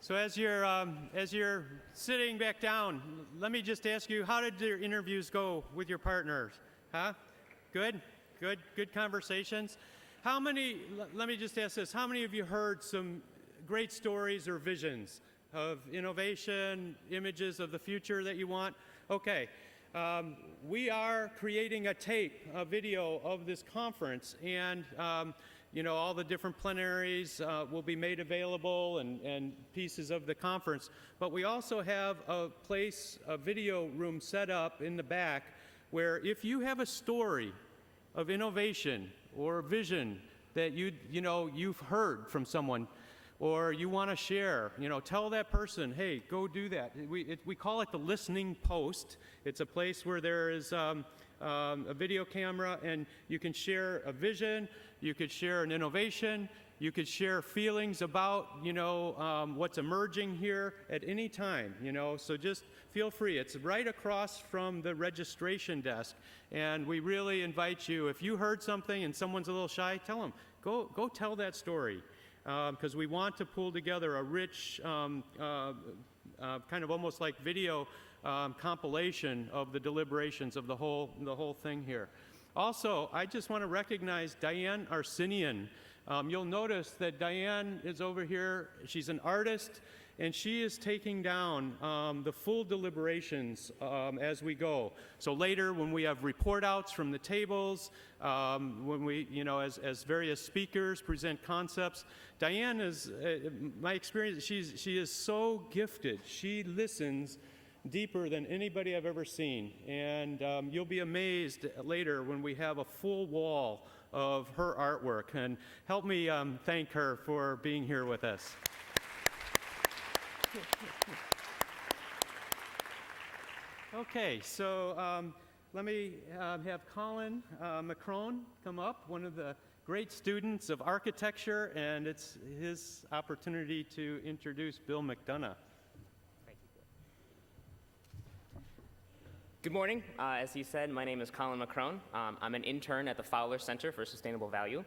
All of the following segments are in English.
So as you're sitting back down, let me just ask you, how did your interviews go with your partners? Huh? Good? Good conversations? Let me just ask this, how many of you heard some great stories or visions of innovation, images of the future that you want? Okay. We are creating a video of this conference, and all the different plenaries will be made available and pieces of the conference. But we also have a video room set up in the back where if you have a story of innovation or vision that you've heard from someone, or you want to share, tell that person, hey, go do that. We call it the listening post. It's a place where there is a video camera, and you can share a vision, you could share an innovation, you could share feelings about, what's emerging here at any time, so just feel free. It's right across from the registration desk, and we really invite you, if you heard something and someone's a little shy, tell them, go tell that story. Because we want to pull together a rich, kind of almost like video compilation of the deliberations of the whole thing here. Also, I just want to recognize Diane Arsenian. You'll notice that Diane is over here. She's an artist, and she is taking down the full deliberations as we go. So later, when we have report outs from the tables, when we, as various speakers present concepts, Diane is, my experience, she is so gifted. She listens deeper than anybody I've ever seen. And you'll be amazed later when we have a full wall of her artwork. And help me thank her for being here with us. Okay, so let me have Colin Macron come up, one of the great students of architecture, and it's his opportunity to introduce Bill McDonough. Thank you. Good morning. As he said, my name is Colin Macron. I'm an intern at the Fowler Center for Sustainable Value,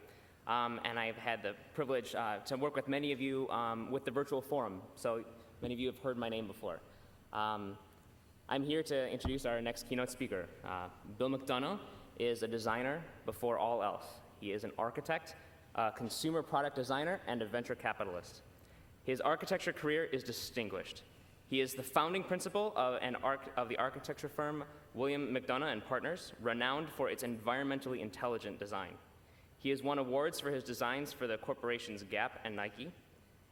and I've had the privilege to work with many of you with the virtual forum. So many of you have heard my name before. I'm here to introduce our next keynote speaker. Bill McDonough is a designer before all else. He is an architect, a consumer product designer, and a venture capitalist. His architecture career is distinguished. He is the founding principal of the architecture firm William McDonough and Partners, renowned for its environmentally intelligent design. He has won awards for his designs for the corporations Gap and Nike.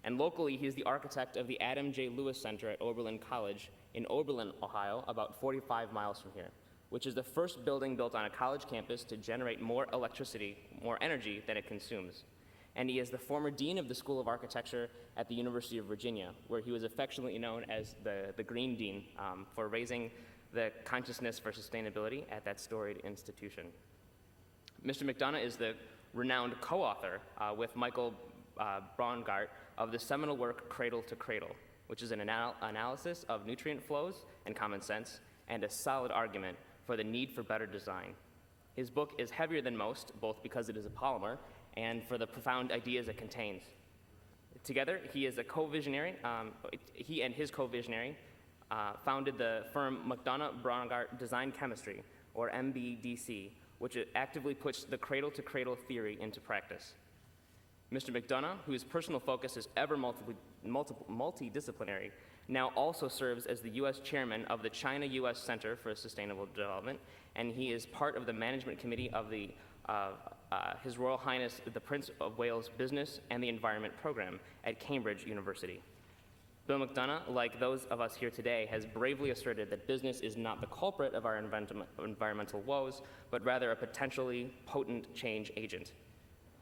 And locally, he is the architect of the Adam J. Lewis Center at Oberlin College in Oberlin, Ohio, about 45 miles from here, which is the first building built on a college campus to generate more electricity, more energy than it consumes. And he is the former dean of the School of Architecture at the University of Virginia, where he was affectionately known as the Green Dean for raising the consciousness for sustainability at that storied institution. Mr. McDonough is the renowned co-author with Michael Braungart of the seminal work Cradle to Cradle, which is an analysis of nutrient flows and common sense, and a solid argument for the need for better design. His book is heavier than most, both because it is a polymer and for the profound ideas it contains. Together, he is a co-visionary. He and his co-visionary founded the firm McDonough Braungart Design Chemistry, or MBDC, which actively puts the cradle-to-cradle theory into practice. Mr. McDonough, whose personal focus is ever multidisciplinary, now also serves as the U.S. chairman of the China-U.S. Center for Sustainable Development, and he is part of the management committee of the His Royal Highness the Prince of Wales Business and the Environment Program at Cambridge University. Bill McDonough, like those of us here today, has bravely asserted that business is not the culprit of our environmental woes, but rather a potentially potent change agent.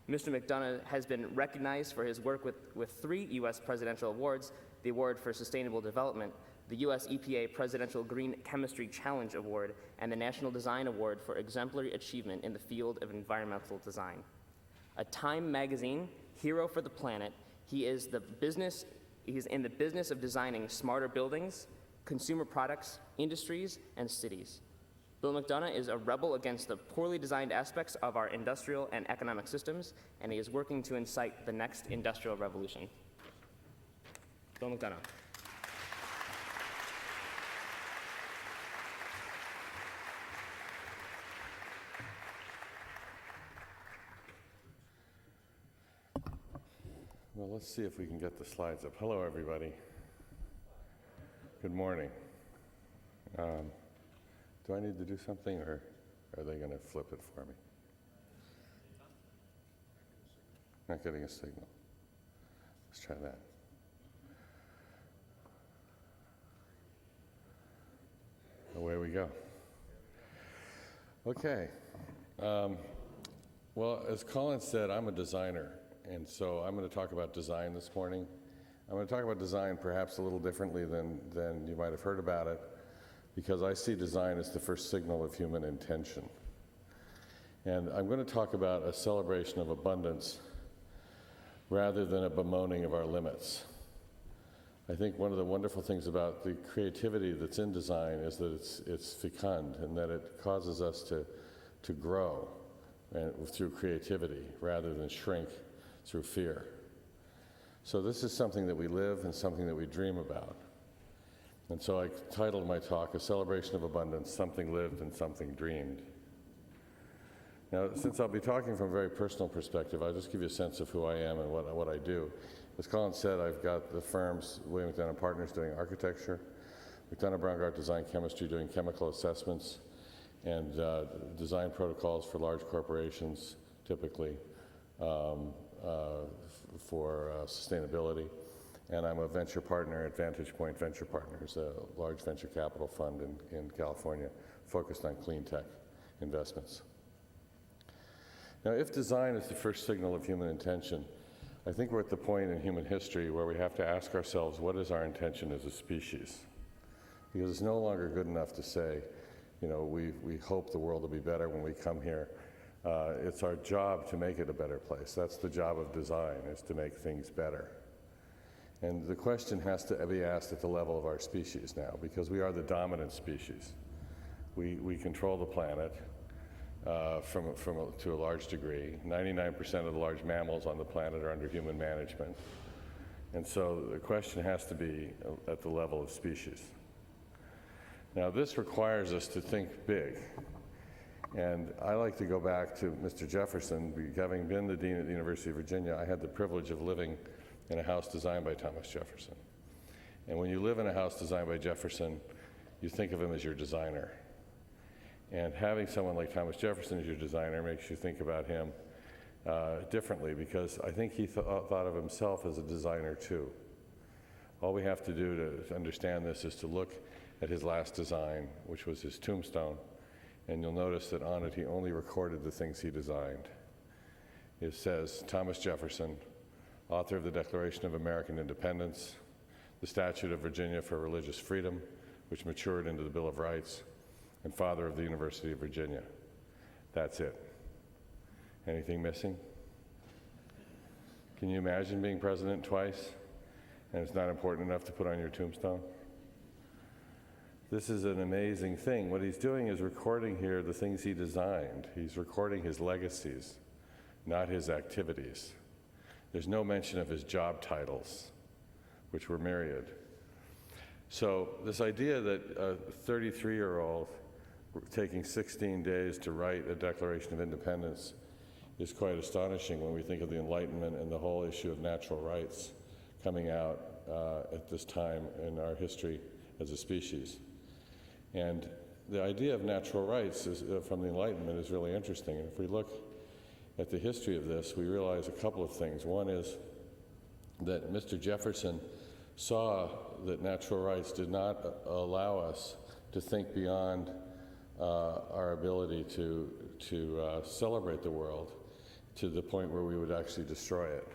Mr. McDonough has been recognized for his work with 3 U.S. presidential awards, the Award for Sustainable Development, the U.S. EPA Presidential Green Chemistry Challenge Award, and the National Design Award for exemplary achievement in the field of environmental design. A Time magazine hero for the planet, he is in the business of designing smarter buildings, consumer products, industries, and cities. Bill McDonough is a rebel against the poorly designed aspects of our industrial and economic systems, and he is working to incite the next industrial revolution. Don't look that up. Well, let's see if we can get the slides up. Hello, everybody. Good morning. Do I need to do something, or are they going to flip it for me? Not getting a signal. Let's try that. Away we go. Okay. Well, as Colin said, I'm a designer, and so I'm going to talk about design this morning. I'm going to talk about design perhaps a little differently than you might have heard about it, because I see design as the first signal of human intention. And I'm going to talk about a celebration of abundance rather than a bemoaning of our limits. I think one of the wonderful things about the creativity that's in design is that it's fecund, and that it causes us to grow through creativity rather than shrink through fear. So this is something that we live and something that we dream about. And so I titled my talk, A Celebration of Abundance, Something Lived and Something Dreamed. Now, since I'll be talking from a very personal perspective, I'll just give you a sense of who I am and what I do. As Colin said, I've got the firms, William McDonough Partners, doing architecture, McDonough Braungart Design Chemistry doing chemical assessments and design protocols for large corporations, typically, for sustainability. And I'm a venture partner at Vantage Point Venture Partners, a large venture capital fund in California focused on clean tech investments. Now, if design is the first signal of human intention, I think we're at the point in human history where we have to ask ourselves, what is our intention as a species? Because it's no longer good enough to say, you know, we hope the world will be better when we come here. It's our job to make it a better place. That's the job of design, is to make things better. And the question has to be asked at the level of our species now, because we are the dominant species. We control the planet to a large degree. 99% of the large mammals on the planet are under human management. And so the question has to be at the level of species. Now, this requires us to think big. And I like to go back to Mr. Jefferson. Having been the dean at the University of Virginia, I had the privilege of living in a house designed by Thomas Jefferson. And when you live in a house designed by Jefferson, you think of him as your designer. And having someone like Thomas Jefferson as your designer makes you think about him differently, because I think he thought of himself as a designer too. All we have to do to understand this is to look at his last design, which was his tombstone, and you'll notice that on it he only recorded the things he designed. It says, Thomas Jefferson, author of the Declaration of American Independence, the Statute of Virginia for Religious Freedom, which matured into the Bill of Rights, and father of the University of Virginia. That's it. Anything missing? Can you imagine being president twice, and it's not important enough to put on your tombstone? This is an amazing thing. What he's doing is recording here the things he designed. He's recording his legacies, not his activities. There's no mention of his job titles, which were myriad. So this idea that a 33-year-old taking 16 days to write a Declaration of Independence is quite astonishing when we think of the Enlightenment and the whole issue of natural rights coming out at this time in our history as a species. And the idea of natural rights from the Enlightenment is really interesting. And if we look at the history of this, we realize a couple of things. One is that Mr. Jefferson saw that natural rights did not allow us to think beyond our ability to celebrate the world to the point where we would actually destroy it.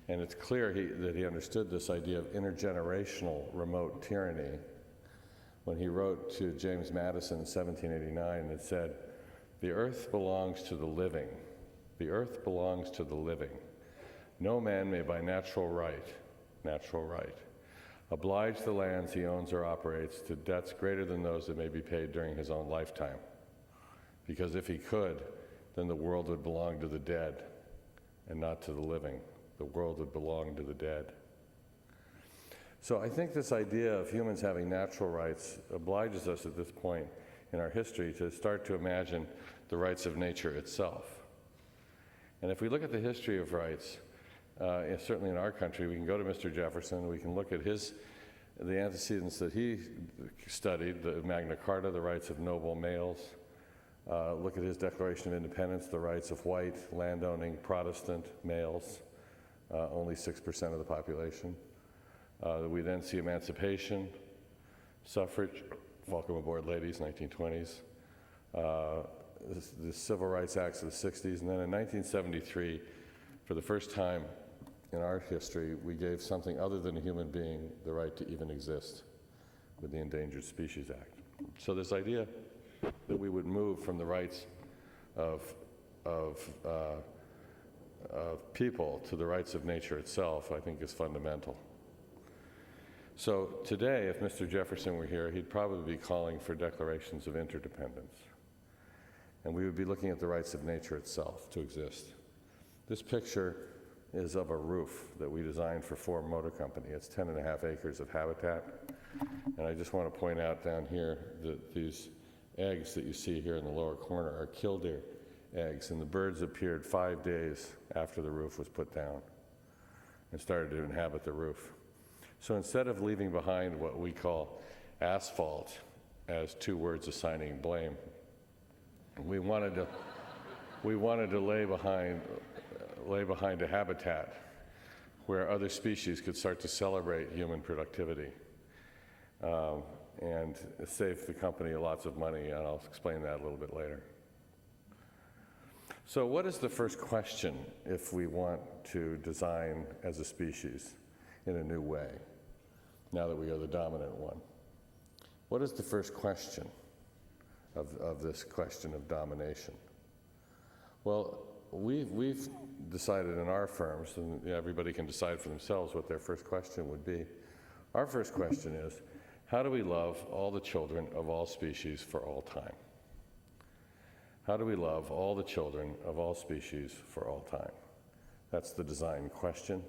And it's clear that he understood this idea of intergenerational remote tyranny when he wrote to James Madison in 1789 that said, "The earth belongs to the living. The earth belongs to the living. No man may by natural right, oblige the lands he owns or operates to debts greater than those that may be paid during his own lifetime. Because if he could, then the world would belong to the dead and not to the living. The world would belong to the dead." So I think this idea of humans having natural rights obliges us at this point in our history to start to imagine the rights of nature itself. And if we look at the history of rights, certainly in our country, we can go to Mr. Jefferson, we can look at the antecedents that he studied, the Magna Carta, the rights of noble males, look at his Declaration of Independence, the rights of white, landowning, Protestant males, only 6% of the population. We then see emancipation, suffrage, welcome aboard ladies, 1920s, the Civil Rights Acts of the 60s, and then in 1973, for the first time in our history, we gave something other than a human being the right to even exist with the Endangered Species Act. So this idea that we would move from the rights of people to the rights of nature itself, I think is fundamental. So today, if Mr. Jefferson were here, he'd probably be calling for declarations of interdependence. And we would be looking at the rights of nature itself to exist. This picture is of a roof that we designed for Ford Motor Company. It's 10.5 acres of habitat. And I just want to point out down here that these eggs that you see here in the lower corner are killdeer eggs, and the birds appeared 5 days after the roof was put down and started to inhabit the roof. So instead of leaving behind what we call asphalt as two words assigning blame, we wanted to lay behind a habitat where other species could start to celebrate human productivity and save the company lots of money, and I'll explain that a little bit later. So what is the first question if we want to design as a species in a new way, now that we are the dominant one? What is the first question of this question of domination? Well, we've decided in our firms, and everybody can decide for themselves what their first question would be. Our first question is, how do we love all the children of all species for all time? How do we love all the children of all species for all time? That's the design question.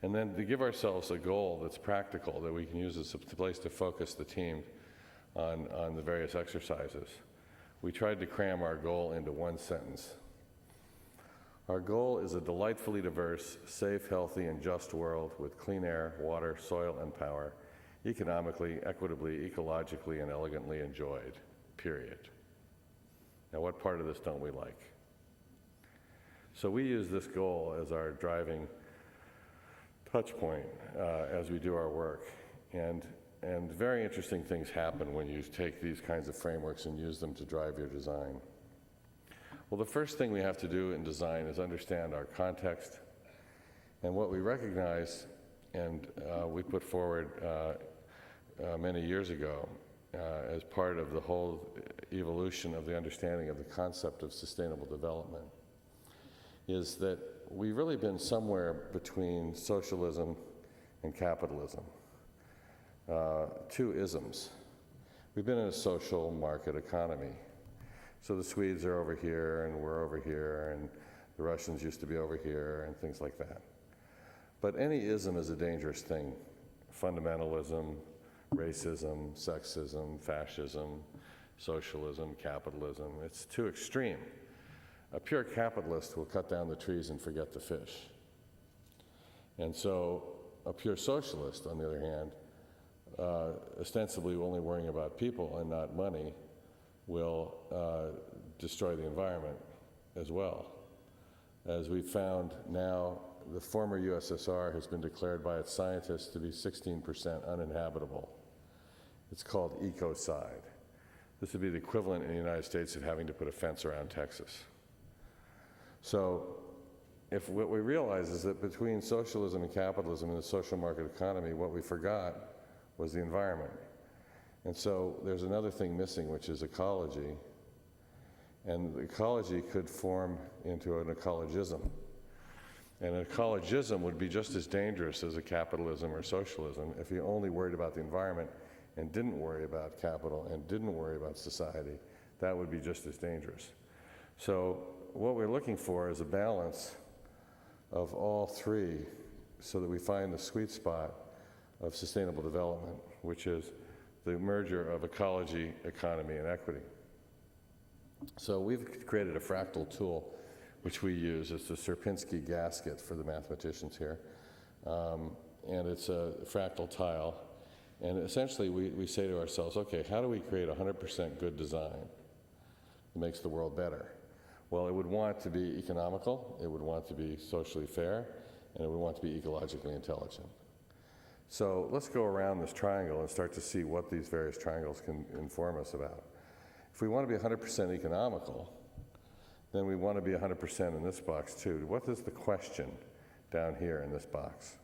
And then to give ourselves a goal that's practical, that we can use as a place to focus the team on the various exercises, we tried to cram our goal into one sentence. Our goal is a delightfully diverse, safe, healthy, and just world with clean air, water, soil, and power, economically, equitably, ecologically, and elegantly enjoyed, period. Now, what part of this don't we like? So we use this goal as our driving touch point as we do our work. And very interesting things happen when you take these kinds of frameworks and use them to drive your design. Well, the first thing we have to do in design is understand our context. And what we recognize, and we put forward many years ago as part of the whole evolution of the understanding of the concept of sustainable development, is that we've really been somewhere between socialism and capitalism. Two isms. We've been in a social market economy. So the Swedes are over here, and we're over here, and the Russians used to be over here, and things like that. But any ism is a dangerous thing. Fundamentalism, racism, sexism, fascism, socialism, capitalism. It's too extreme. A pure capitalist will cut down the trees and forget the fish. And so a pure socialist, on the other hand, ostensibly only worrying about people and not money, will destroy the environment as well. As we've found now, the former USSR has been declared by its scientists to be 16% uninhabitable. It's called ecocide. This would be the equivalent in the United States of having to put a fence around Texas. So if what we realize is that between socialism and capitalism and the social market economy, what we forgot was the environment. And so there's another thing missing, which is ecology. And ecology could form into an ecologism. And an ecologism would be just as dangerous as a capitalism or socialism if you only worried about the environment and didn't worry about capital and didn't worry about society. That would be just as dangerous. So what we're looking for is a balance of all three so that we find the sweet spot of sustainable development, which is the merger of ecology, economy, and equity. So we've created a fractal tool which we use. It's the Sierpinski gasket for the mathematicians here. And it's a fractal tile. And essentially we say to ourselves, okay, how do we create 100% good design that makes the world better? Well, it would want to be economical, it would want to be socially fair, and it would want to be ecologically intelligent. So let's go around this triangle and start to see what these various triangles can inform us about. If we want to be 100% economical, then we want to be 100% in this box too. What is the question down here in this box?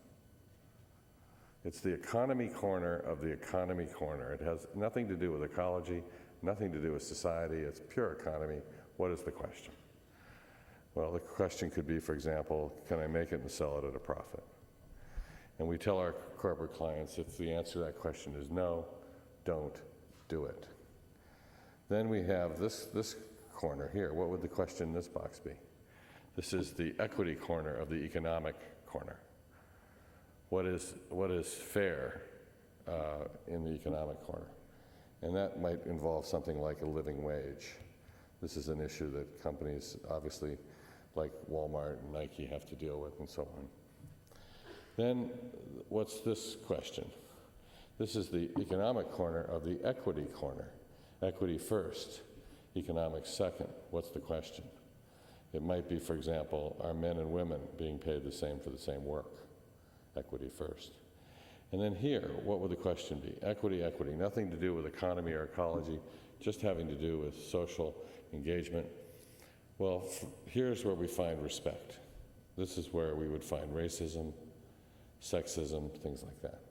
It's the economy corner of the economy corner. It has nothing to do with ecology, nothing to do with society. It's pure economy. What is the question? Well, the question could be, for example, can I make it and sell it at a profit? And we tell our corporate clients if the answer to that question is no, don't do it. Then we have this corner here. What would the question in this box be? This is the equity corner of the economic corner. What is fair in the economic corner? And that might involve something like a living wage. This is an issue that companies, obviously, like Walmart and Nike have to deal with and so on. Then, what's this question? This is the economic corner of the equity corner. Equity first, economics second. What's the question? It might be, for example, are men and women being paid the same for the same work? Equity first. And then here, what would the question be? Equity, equity, nothing to do with economy or ecology, just having to do with social engagement. Well, here's where we find respect. This is where we would find racism, sexism, things like that.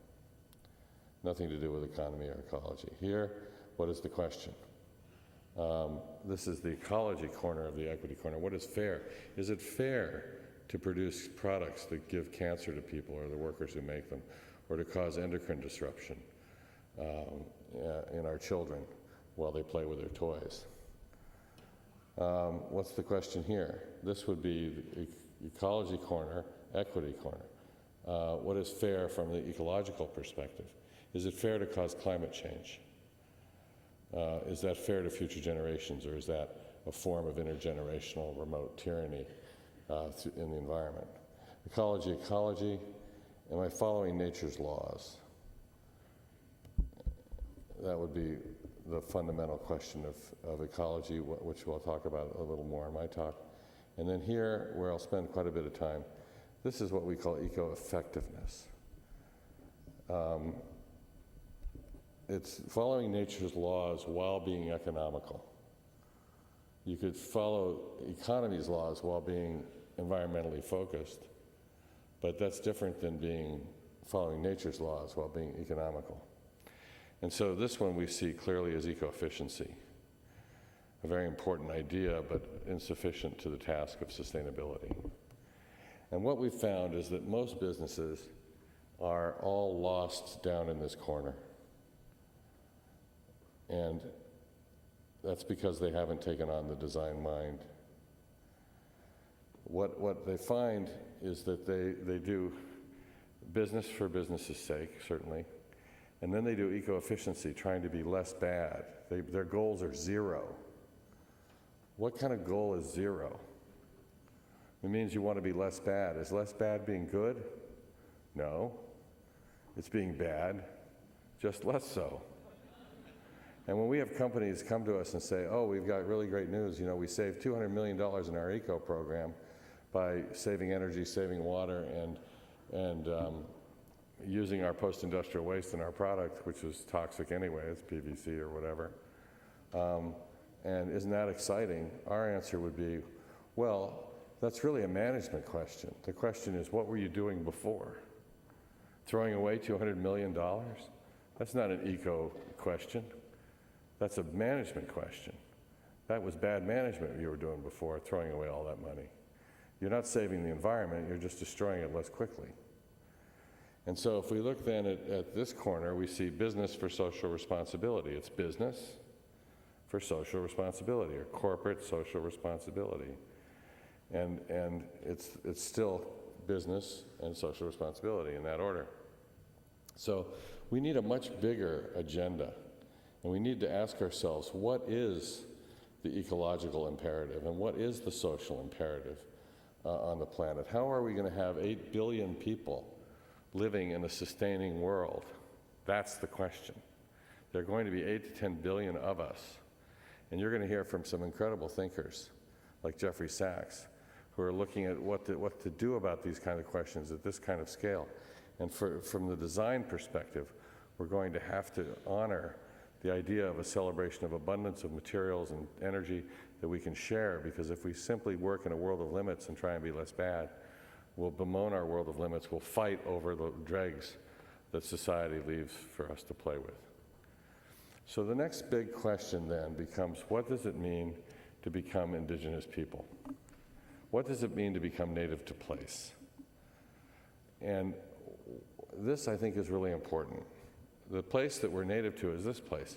Nothing to do with economy or ecology. Here, what is the question? This is the ecology corner of the equity corner. What is fair? Is it fair to produce products that give cancer to people or the workers who make them, or to cause endocrine disruption in our children while they play with their toys? What's the question here? This would be the ecology corner, equity corner. What is fair from the ecological perspective? Is it fair to cause climate change? Is that fair to future generations, or is that a form of intergenerational remote tyranny in the environment? Ecology, ecology, am I following nature's laws? That would be the fundamental question of ecology, which we'll talk about a little more in my talk. And then here, where I'll spend quite a bit of time, this is what we call eco-effectiveness. It's following nature's laws while being economical. You could follow economy's laws while being environmentally focused, but that's different than following nature's laws while being economical. And so this one we see clearly as eco-efficiency, a very important idea, but insufficient to the task of sustainability. And what we've found is that most businesses are all lost down in this corner. And that's because they haven't taken on the design mind. What they find is that they do business for business's sake, certainly, and then they do eco-efficiency, trying to be less bad. Their goals are zero. What kind of goal is zero? It means you want to be less bad. Is less bad being good? No. It's being bad, just less so. And when we have companies come to us and say, oh, we've got really great news, we saved $200 million in our eco program by saving energy, saving water, and using our post-industrial waste in our product, which was toxic anyway, it's PVC or whatever. And isn't that exciting? Our answer would be, well, that's really a management question. The question is, what were you doing before? Throwing away $200 million? That's not an eco question. That's a management question. That was bad management you were doing before, throwing away all that money. You're not saving the environment, you're just destroying it less quickly. And so if we look then at this corner, we see business for social responsibility. It's business for social responsibility, or corporate social responsibility. And it's still business and social responsibility in that order. So we need a much bigger agenda, and we need to ask ourselves, what is the ecological imperative and what is the social imperative on the planet? How are we going to have 8 billion people living in a sustaining world? That's the question. There are going to be 8 to 10 billion of us, and you're going to hear from some incredible thinkers like Jeffrey Sachs, who are looking at what to do about these kind of questions at this kind of scale. And from the design perspective, we're going to have to honor the idea of a celebration of abundance of materials and energy that we can share, because if we simply work in a world of limits and try and be less bad, we'll bemoan our world of limits, we'll fight over the dregs that society leaves for us to play with. So the next big question then becomes, what does it mean to become indigenous people? What does it mean to become native to place? And this, I think, is really important. The place that we're native to is this place.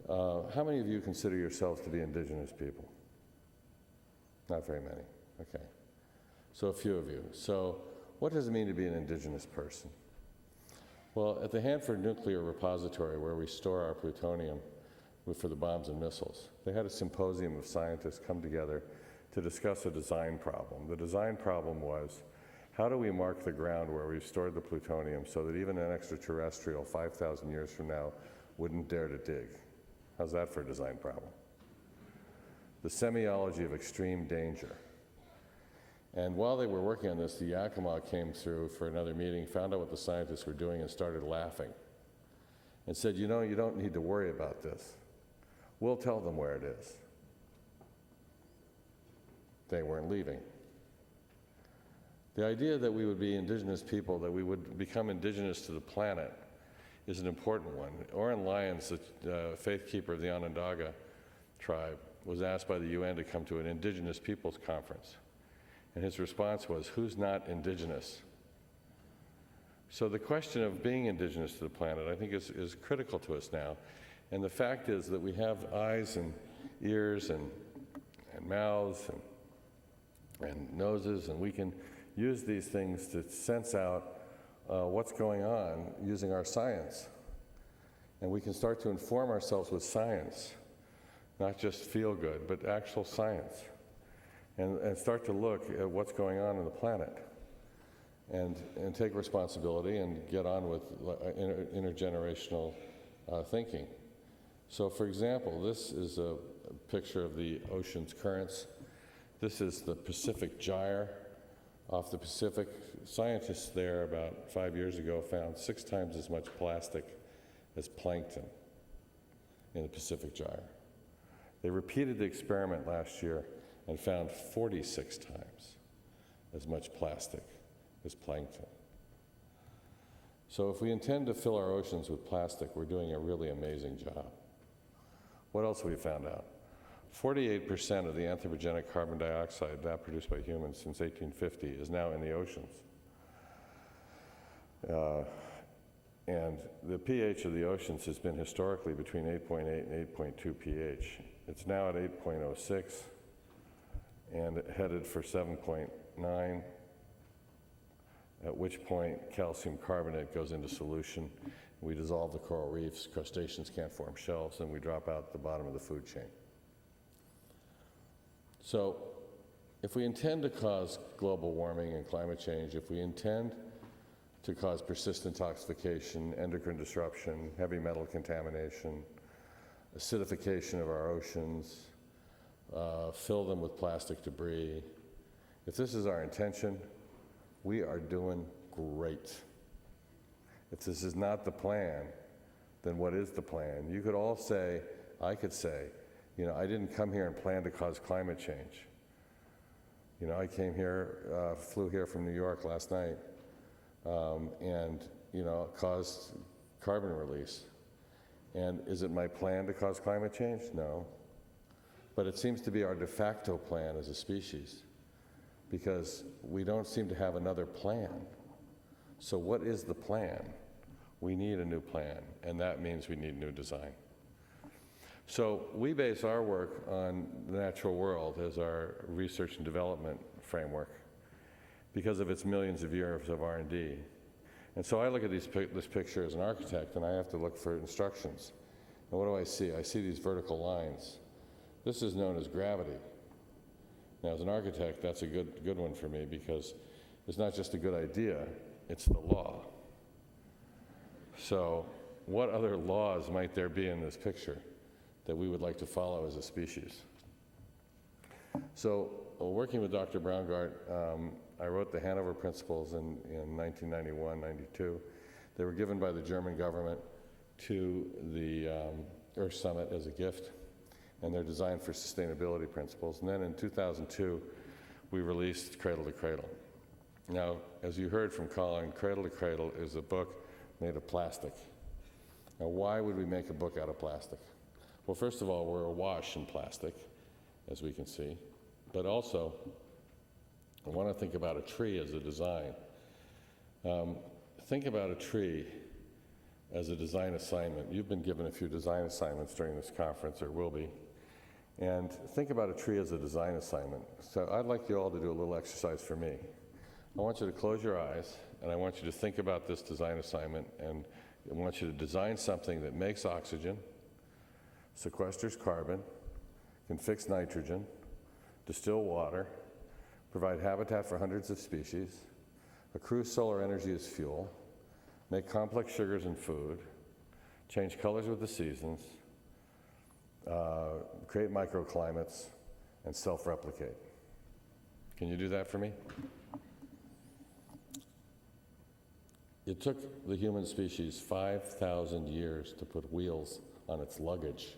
How many of you consider yourselves to be indigenous people? Not very many. Okay. So a few of you. So what does it mean to be an indigenous person? Well, at the Hanford Nuclear Repository, where we store our plutonium for the bombs and missiles, they had a symposium of scientists come together to discuss a design problem. The design problem was, how do we mark the ground where we've stored the plutonium so that even an extraterrestrial 5,000 years from now wouldn't dare to dig? How's that for a design problem? The semiology of extreme danger. And while they were working on this, the Yakima came through for another meeting, found out what the scientists were doing, and started laughing. And said, you know, you don't need to worry about this. We'll tell them where it is. They weren't leaving. The idea that we would be indigenous people, that we would become indigenous to the planet, is an important one. Oren Lyons, the faith keeper of the Onondaga tribe, was asked by the UN to come to an indigenous peoples conference. And his response was, who's not indigenous? So the question of being indigenous to the planet, I think, is critical to us now. And the fact is that we have eyes and ears and mouths and noses, and we can use these things to sense out what's going on using our science. And we can start to inform ourselves with science, not just feel good, but actual science. And start to look at what's going on the planet and take responsibility and get on with intergenerational thinking. So for example, this is a picture of the ocean's currents. This is the Pacific Gyre off the Pacific. Scientists there about 5 years ago found 6 times as much plastic as plankton in the Pacific Gyre. They repeated the experiment last year and found 46 times as much plastic as plankton. So if we intend to fill our oceans with plastic, we're doing a really amazing job. What else have we found out? 48% of the anthropogenic carbon dioxide, that produced by humans since 1850, is now in the oceans. And the pH of the oceans has been historically between 8.8 and 8.2 pH. It's now at 8.06 and headed for 7.9, at which point calcium carbonate goes into solution. We dissolve the coral reefs, crustaceans can't form shells, and we drop out the bottom of the food chain. So if we intend to cause global warming and climate change, if we intend to cause persistent toxification, endocrine disruption, heavy metal contamination, acidification of our oceans, fill them with plastic debris, if this is our intention, we are doing great. If this is not the plan, then what is the plan? You could all say, I could say, you know, I didn't come here and plan to cause climate change. You know, I came here, flew here from New York last night, and, you know, caused carbon release. And is it my plan to cause climate change? No. But it seems to be our de facto plan as a species, because we don't seem to have another plan. So what is the plan? We need a new plan, and that means we need new design. So we base our work on the natural world as our research and development framework because of its millions of years of R&D. And so I look at this picture as an architect, and I have to look for instructions. And what do I see? I see these vertical lines. This is known as gravity. Now, as an architect, that's a good one for me, because it's not just a good idea, it's the law. So what other laws might there be in this picture that we would like to follow as a species? So working with Dr. Braungart, I wrote the Hanover Principles in 1991, 92. They were given by the German government to the Earth Summit as a gift, and they're designed for sustainability principles. And then in 2002, we released Cradle to Cradle. Now, as you heard from Colin, Cradle to Cradle is a book made of plastic. Now, why would we make a book out of plastic? Well, first of all, we're awash in plastic, as we can see, but also, I want to think about a tree as a design. Think about a tree as a design assignment. You've been given a few design assignments during this conference, or will be. And think about a tree as a design assignment. So I'd like you all to do a little exercise for me. I want you to close your eyes, and I want you to think about this design assignment, and I want you to design something that makes oxygen, sequesters carbon, can fix nitrogen, distill water, provide habitat for hundreds of species, accrue solar energy as fuel, make complex sugars in food, change colors with the seasons, create microclimates, and self-replicate. Can you do that for me? It took the human species 5,000 years to put wheels on its luggage.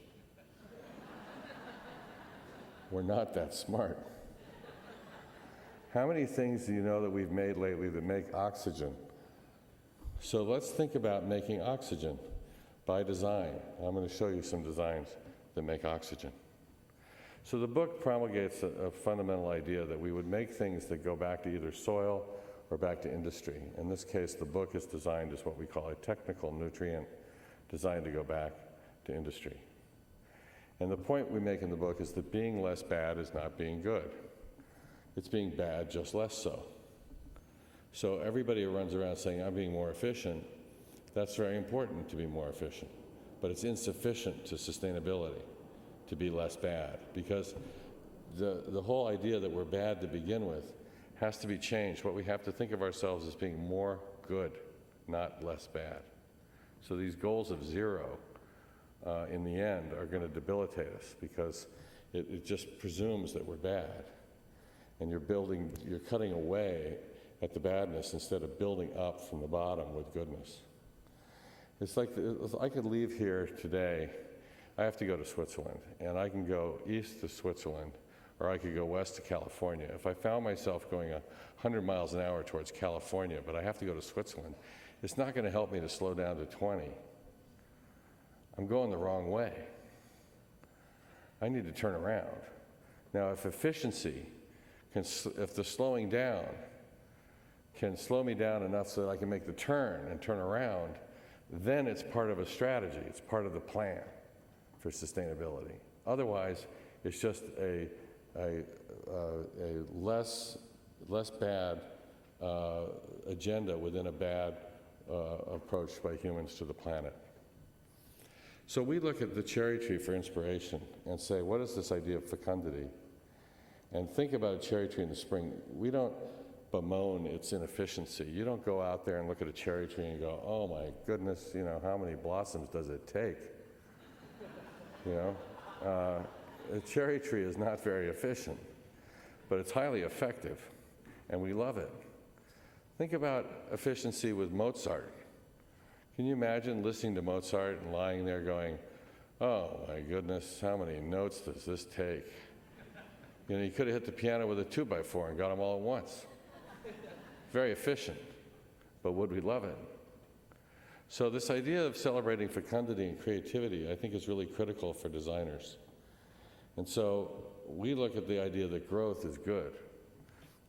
We're not that smart. How many things do you know that we've made lately that make oxygen? So let's think about making oxygen by design. I'm going to show you some designs that make oxygen. So the book promulgates a fundamental idea that we would make things that go back to either soil or back to industry. In this case, the book is designed as what we call a technical nutrient, designed to go back to industry. And the point we make in the book is that being less bad is not being good. It's being bad, just less so. So everybody who runs around saying, I'm being more efficient, that's very important to be more efficient. But it's insufficient to sustainability to be less bad, because the whole idea that we're bad to begin with has to be changed. What we have to think of ourselves as being more good, not less bad. So these goals of zero, in the end, are going to debilitate us, because it just presumes that we're bad. And you're cutting away at the badness instead of building up from the bottom with goodness. It's like I could leave here today. I have to go to Switzerland, and I can go east to Switzerland, or I could go west to California. If I found myself going 100 miles an hour towards California, but I have to go to Switzerland, it's not going to help me to slow down to 20. I'm going the wrong way. I need to turn around. Now, if efficiency, if the slowing down can slow me down enough so that I can make the turn and turn around, then it's part of a strategy. It's part of the plan for sustainability. Otherwise, it's just a less bad agenda within a bad approach by humans to the planet. So we look at the cherry tree for inspiration and say, what is this idea of fecundity? And think about a cherry tree in the spring. We don't bemoan its inefficiency. You don't go out there and look at a cherry tree and go, oh my goodness, how many blossoms does it take? A cherry tree is not very efficient, but it's highly effective, and we love it. Think about efficiency with Mozart. Can you imagine listening to Mozart and lying there going, oh my goodness, how many notes does this take? You could have hit the piano with a 2x4 and got them all at once. Very efficient, but would we love it? So this idea of celebrating fecundity and creativity, I think, is really critical for designers. And so we look at the idea that growth is good.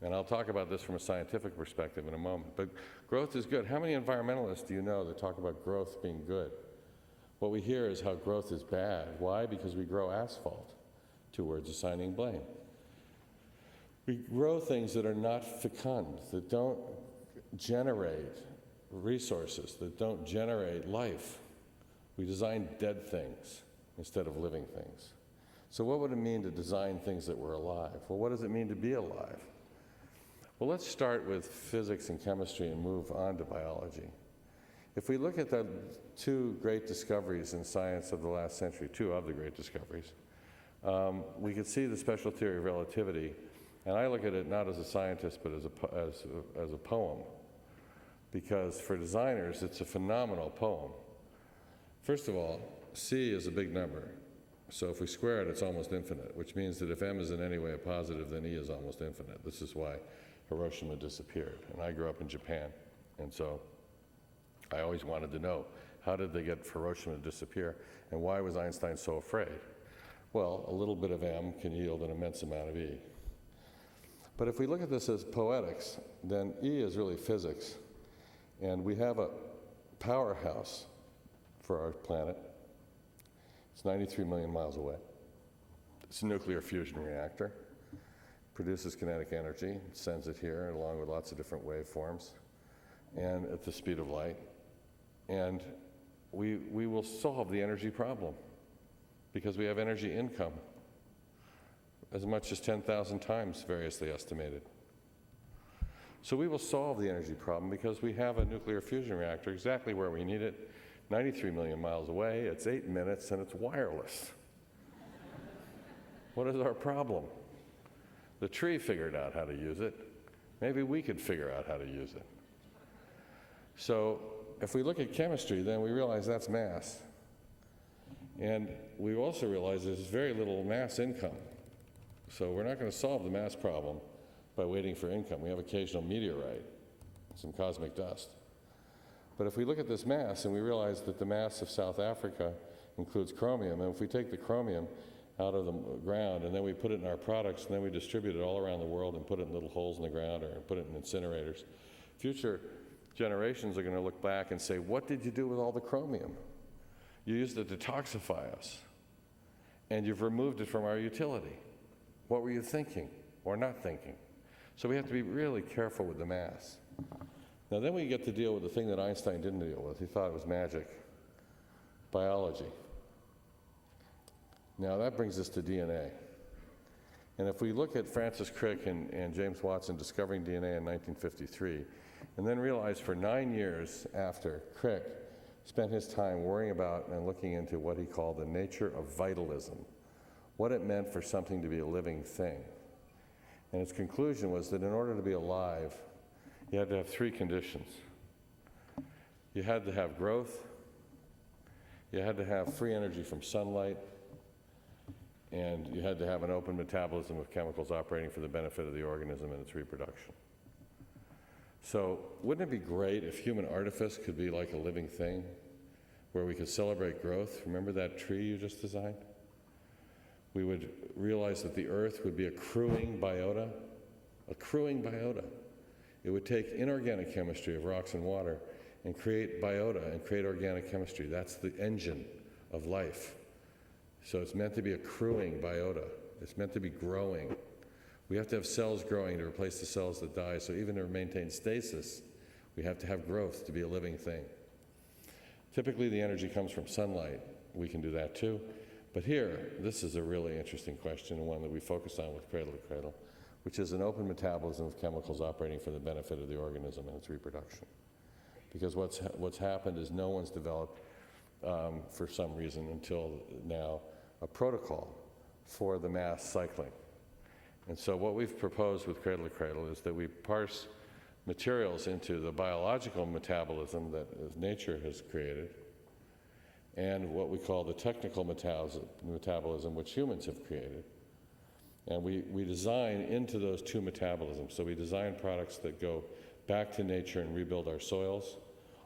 And I'll talk about this from a scientific perspective in a moment. But growth is good. How many environmentalists do you know that talk about growth being good? What we hear is how growth is bad. Why? Because we grow asphalt. 2 words assigning blame. We grow things that are not fecund, that don't generate resources that don't generate life. We design dead things instead of living things. So what would it mean to design things that were alive? Well, what does it mean to be alive? Well, let's start with physics and chemistry and move on to biology. If we look at the two great discoveries in science of the last century, two of the great discoveries, we could see the special theory of relativity, and I look at it not as a scientist, but as a poem, because for designers, it's a phenomenal poem. First of all, C is a big number, so if we square it, it's almost infinite, which means that if M is in any way a positive, then E is almost infinite. This is why Hiroshima disappeared, and I grew up in Japan, and so I always wanted to know, how did they get Hiroshima to disappear, and why was Einstein so afraid? Well, a little bit of M can yield an immense amount of E. But if we look at this as poetics, then E is really physics. And we have a powerhouse for our planet. It's 93 million miles away. It's a nuclear fusion reactor. Produces kinetic energy, sends it here along with lots of different waveforms, and at the speed of light. And we will solve the energy problem because we have energy income, as much as 10,000 times variously estimated. So we will solve the energy problem because we have a nuclear fusion reactor exactly where we need it, 93 million miles away, it's 8 minutes, and it's wireless. What is our problem? The tree figured out how to use it. Maybe we could figure out how to use it. So if we look at chemistry, then we realize that's mass. And we also realize there's very little mass income. So we're not going to solve the mass problem by waiting for income. We have occasional meteorite, some cosmic dust. But if we look at this mass and we realize that the mass of South Africa includes chromium, and if we take the chromium out of the ground and then we put it in our products and then we distribute it all around the world and put it in little holes in the ground or put it in incinerators, future generations are going to look back and say, what did you do with all the chromium? You used it to detoxify us, and you've removed it from our utility. What were you thinking or not thinking? So we have to be really careful with the mass. Now then we get to deal with the thing that Einstein didn't deal with. He thought it was magic, biology. Now that brings us to DNA. And if we look at Francis Crick and James Watson discovering DNA in 1953, and then realize for 9 years after, Crick spent his time worrying about and looking into what he called the nature of vitalism, what it meant for something to be a living thing. And his conclusion was that in order to be alive, you had to have 3 conditions. You had to have growth, you had to have free energy from sunlight, and you had to have an open metabolism of chemicals operating for the benefit of the organism and its reproduction. So wouldn't it be great if human artifice could be like a living thing, where we could celebrate growth? Remember that tree you just designed? We would realize that the earth would be accruing biota. It would take inorganic chemistry of rocks and water and create biota and create organic chemistry. That's the engine of life. So it's meant to be accruing biota. It's meant to be growing. We have to have cells growing to replace the cells that die. So even to maintain stasis, we have to have growth to be a living thing. Typically, the energy comes from sunlight. We can do that too. But here, this is a really interesting question, and one that we focus on with Cradle to Cradle, which is an open metabolism of chemicals operating for the benefit of the organism and its reproduction. Because what's happened is no one's developed, for some reason until now, a protocol for the mass cycling. And so what we've proposed with Cradle to Cradle is that we parse materials into the biological metabolism that nature has created and what we call the technical metabolism which humans have created. And we design into those two metabolisms. So we design products that go back to nature and rebuild our soils,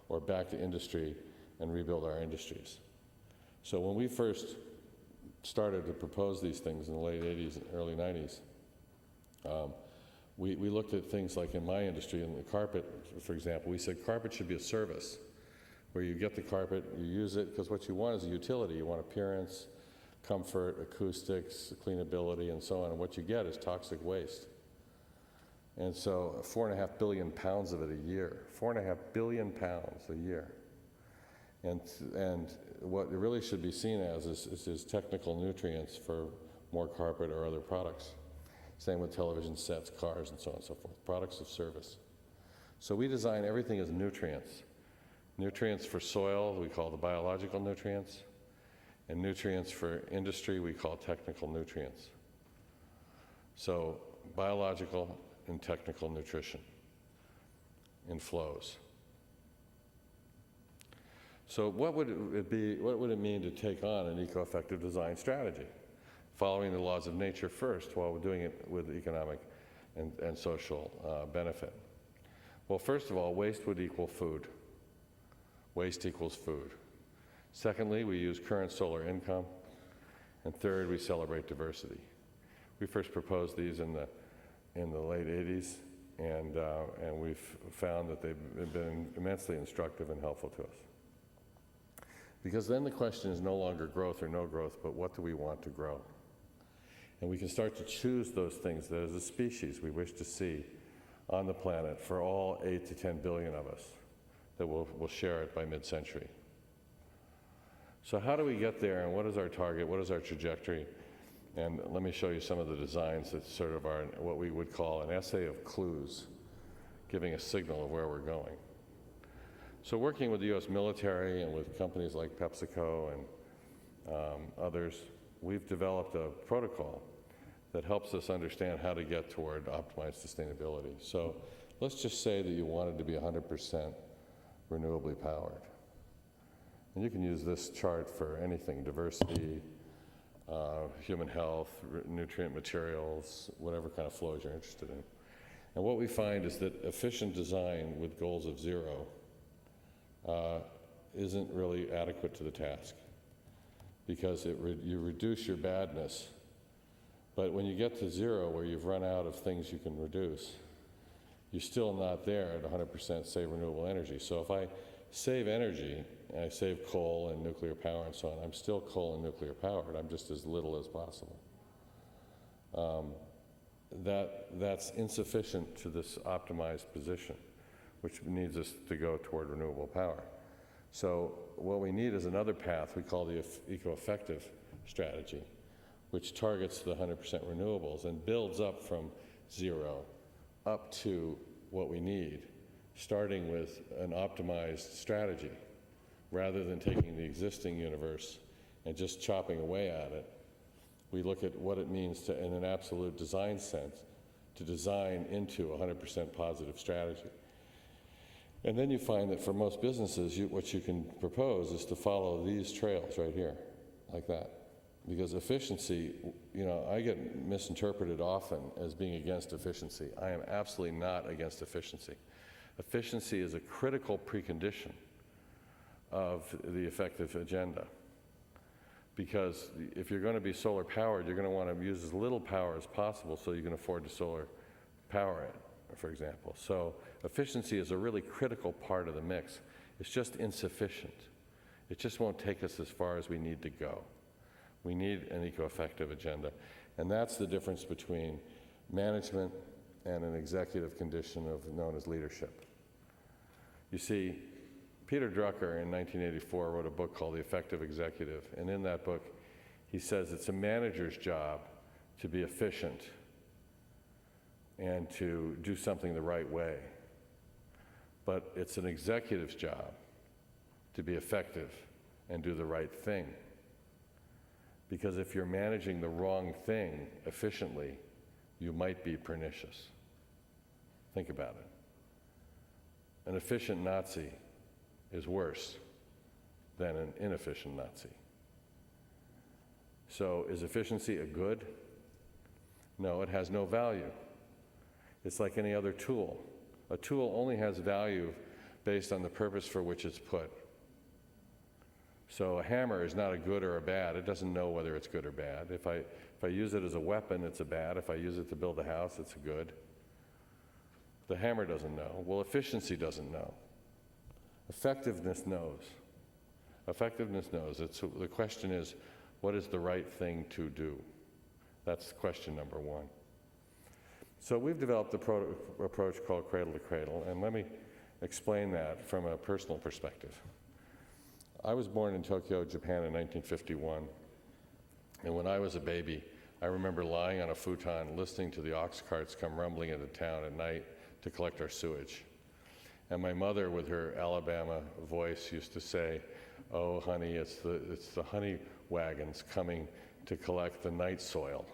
or back to industry and rebuild our industries. So when we first started to propose these things in the late 80s and early 90s, we looked at things like in my industry, in the carpet, for example, we said carpet should be a service, where you get the carpet, you use it, because what you want is a utility. You want appearance, comfort, acoustics, cleanability, and so on, and what you get is toxic waste. And so 4.5 billion pounds of it a year. 4.5 billion pounds a year. And what it really should be seen as is technical nutrients for more carpet or other products. Same with television sets, cars, and so on and so forth. Products of service. So we design everything as nutrients. Nutrients for soil, we call the biological nutrients. And nutrients for industry, we call technical nutrients. So biological and technical nutrition in flows. So what would it mean to take on an eco-effective design strategy? Following the laws of nature first, while we're doing it with economic and social benefit. Well, first of all, waste would equal food. Waste equals food. Secondly, we use current solar income. And third, we celebrate diversity. We first proposed these in the late 80s, and we've found that they've been immensely instructive and helpful to us. Because then the question is no longer growth or no growth, but what do we want to grow? And we can start to choose those things that as a species we wish to see on the planet for all 8 to 10 billion of us that will share it by mid-century. So how do we get there, and what is our target, what is our trajectory? And let me show you some of the designs that sort of are what we would call an essay of clues, giving a signal of where we're going. So working with the US military and with companies like PepsiCo and others, we've developed a protocol that helps us understand how to get toward optimized sustainability. So let's just say that you wanted to be 100% renewably powered. And you can use this chart for anything, diversity, human health, nutrient materials, whatever kind of flows you're interested in. And what we find is that efficient design with goals of zero isn't really adequate to the task, because you reduce your badness, but when you get to zero, where you've run out of things you can reduce, you're still not there at 100% save renewable energy. So if I save energy, and I save coal and nuclear power and so on, I'm still coal and nuclear powered. I'm just as little as possible. That's insufficient to this optimized position, which needs us to go toward renewable power. So what we need is another path we call the eco-effective strategy, which targets the 100% renewables and builds up from zero up to what we need, starting with an optimized strategy, rather than taking the existing universe and just chopping away at it. We look at what it means to, in an absolute design sense, to design into a 100% positive strategy. And then you find that for most businesses, what you can propose is to follow these trails right here, like that. Because efficiency, I get misinterpreted often as being against efficiency. I am absolutely not against efficiency. Efficiency is a critical precondition of the effective agenda. Because if you're going to be solar powered, you're going to want to use as little power as possible so you can afford to solar power it, for example. So efficiency is a really critical part of the mix. It's just insufficient. It just won't take us as far as we need to go. We need an eco-effective agenda. And that's the difference between management and an executive condition known as leadership. You see, Peter Drucker in 1984 wrote a book called The Effective Executive. And in that book, he says it's a manager's job to be efficient and to do something the right way. But it's an executive's job to be effective and do the right thing. Because if you're managing the wrong thing efficiently, you might be pernicious. Think about it. An efficient Nazi is worse than an inefficient Nazi. So is efficiency a good? No, it has no value. It's like any other tool. A tool only has value based on the purpose for which it's put. So a hammer is not a good or a bad. It doesn't know whether it's good or bad. If I use it as a weapon, it's a bad. If I use it to build a house, it's a good. The hammer doesn't know. Well, efficiency doesn't know. Effectiveness knows. Effectiveness knows. The question is, what is the right thing to do? That's question number one. So we've developed an approach called cradle to cradle, and let me explain that from a personal perspective. I was born in Tokyo, Japan in 1951, and when I was a baby, I remember lying on a futon listening to the ox carts come rumbling into town at night to collect our sewage. And my mother, with her Alabama voice, used to say, "Oh, honey, it's the honey wagons coming to collect the night soil."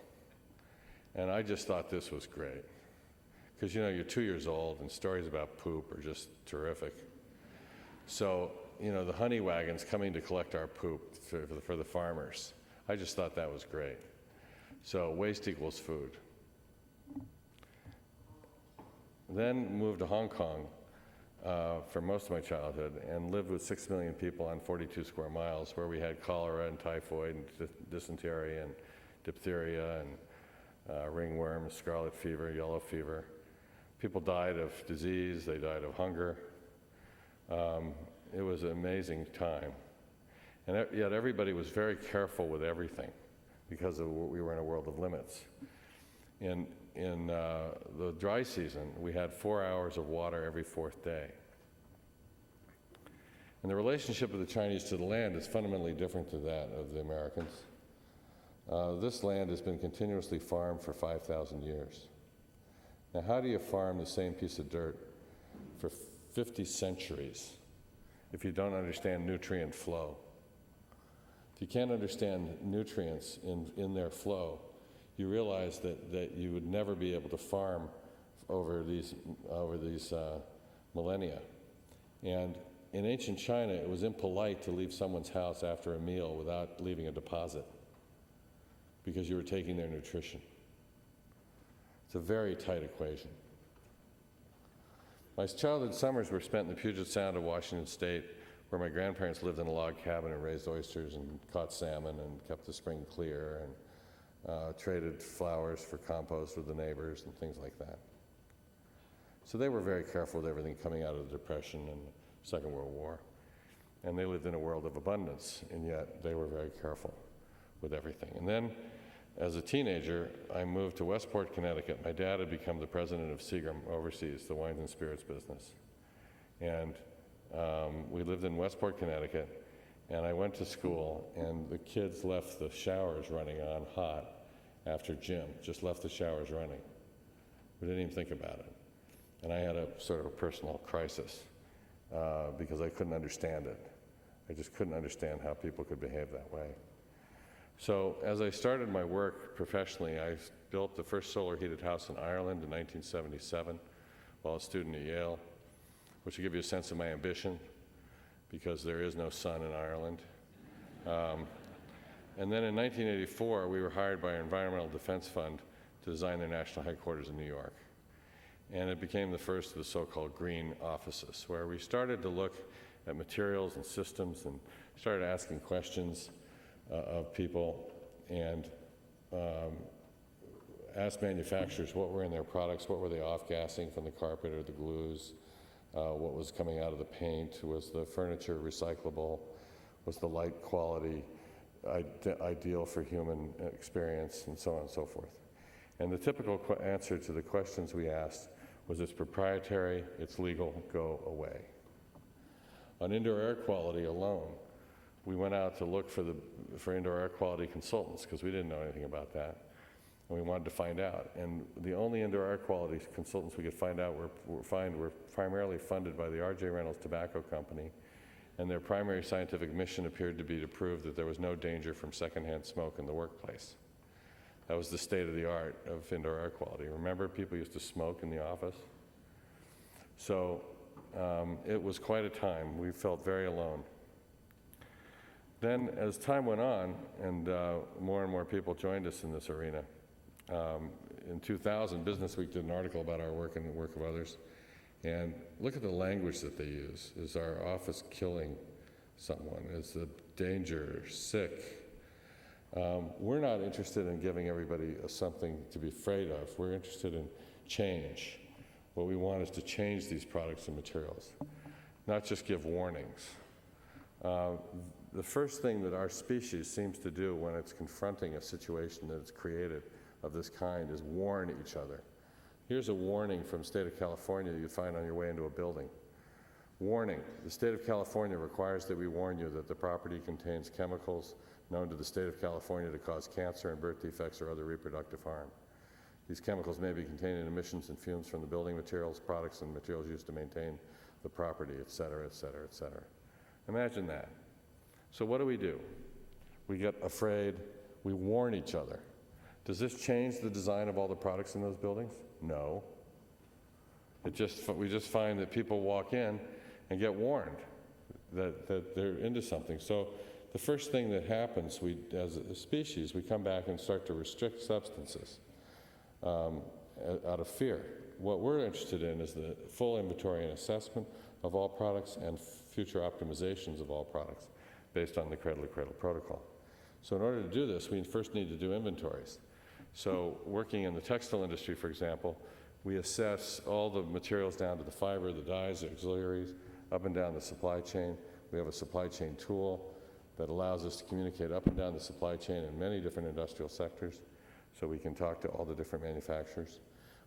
And I just thought this was great. Because, you know, you're 2 years old and stories about poop are just terrific. So, you know, the honey wagons coming to collect our poop for the farmers. I just thought that was great. So waste equals food. Then moved to Hong Kong for most of my childhood and lived with 6 million people on 42 square miles, where we had cholera and typhoid and dysentery and diphtheria and ringworm, scarlet fever, yellow fever. People died of disease, they died of hunger. It was an amazing time. And yet everybody was very careful with everything because we were in a world of limits. In the dry season, we had 4 hours of water every fourth day. And the relationship of the Chinese to the land is fundamentally different to that of the Americans. This land has been continuously farmed for 5,000 years. Now, how do you farm the same piece of dirt for 50 centuries if you don't understand nutrient flow? If you can't understand nutrients in their flow, you realize that you would never be able to farm over these millennia. And in ancient China, it was impolite to leave someone's house after a meal without leaving a deposit because you were taking their nutrition. It's a very tight equation. My childhood summers were spent in the Puget Sound of Washington State, where my grandparents lived in a log cabin and raised oysters and caught salmon and kept the spring clear and traded flowers for compost with the neighbors and things like that. So they were very careful with everything coming out of the Depression and the Second World War. And they lived in a world of abundance, and yet they were very careful with everything. And then, as a teenager, I moved to Westport, Connecticut. My dad had become the president of Seagram Overseas, the wines and spirits business. And we lived in Westport, Connecticut, and I went to school, and the kids left the showers running on hot after gym, just left the showers running. We didn't even think about it. And I had a sort of a personal crisis because I couldn't understand it. I just couldn't understand how people could behave that way. So as I started my work professionally, I built the first solar heated house in Ireland in 1977 while a student at Yale, which will give you a sense of my ambition, because there is no sun in Ireland. And then in 1984, we were hired by our Environmental Defense Fund to design their national headquarters in New York. And it became the first of the so-called green offices, where we started to look at materials and systems and started asking questions of people and asked manufacturers what were in their products, what were they off-gassing from the carpet or the glues, what was coming out of the paint, was the furniture recyclable, was the light quality ideal for human experience, and so on and so forth. And the typical answer to the questions we asked was, it's proprietary, it's legal, go away. On indoor air quality alone, we went out to look for indoor air quality consultants because we didn't know anything about that, and we wanted to find out. And the only indoor air quality consultants we could find out were primarily funded by the R.J. Reynolds Tobacco Company, and their primary scientific mission appeared to be to prove that there was no danger from secondhand smoke in the workplace. That was the state of the art of indoor air quality. Remember, people used to smoke in the office? So it was quite a time. We felt very alone. Then, as time went on, and more people joined us in this arena, in 2000, Business Week did an article about our work and the work of others. And look at the language that they use. Is our office killing someone? Is the danger sick? We're not interested in giving everybody something to be afraid of. We're interested in change. What we want is to change these products and materials, not just give warnings. The first thing that our species seems to do when it's confronting a situation that it's created of this kind is warn each other. Here's a warning from state of California you find on your way into a building. Warning, the state of California requires that we warn you that the property contains chemicals known to the state of California to cause cancer and birth defects or other reproductive harm. These chemicals may be contained in emissions and fumes from the building materials, products, and materials used to maintain the property, et cetera, et cetera, et cetera. Imagine that. So what do? We get afraid, we warn each other. Does this change the design of all the products in those buildings? No. We just find that people walk in and get warned that they're into something. So the first thing that happens, as a species, we come back and start to restrict substances out of fear. What we're interested in is the full inventory and assessment of all products and future optimizations of all products based on the cradle-to-cradle protocol. So in order to do this, we first need to do inventories. So working in the textile industry, for example, we assess all the materials down to the fiber, the dyes, the auxiliaries, up and down the supply chain. We have a supply chain tool that allows us to communicate up and down the supply chain in many different industrial sectors, so we can talk to all the different manufacturers.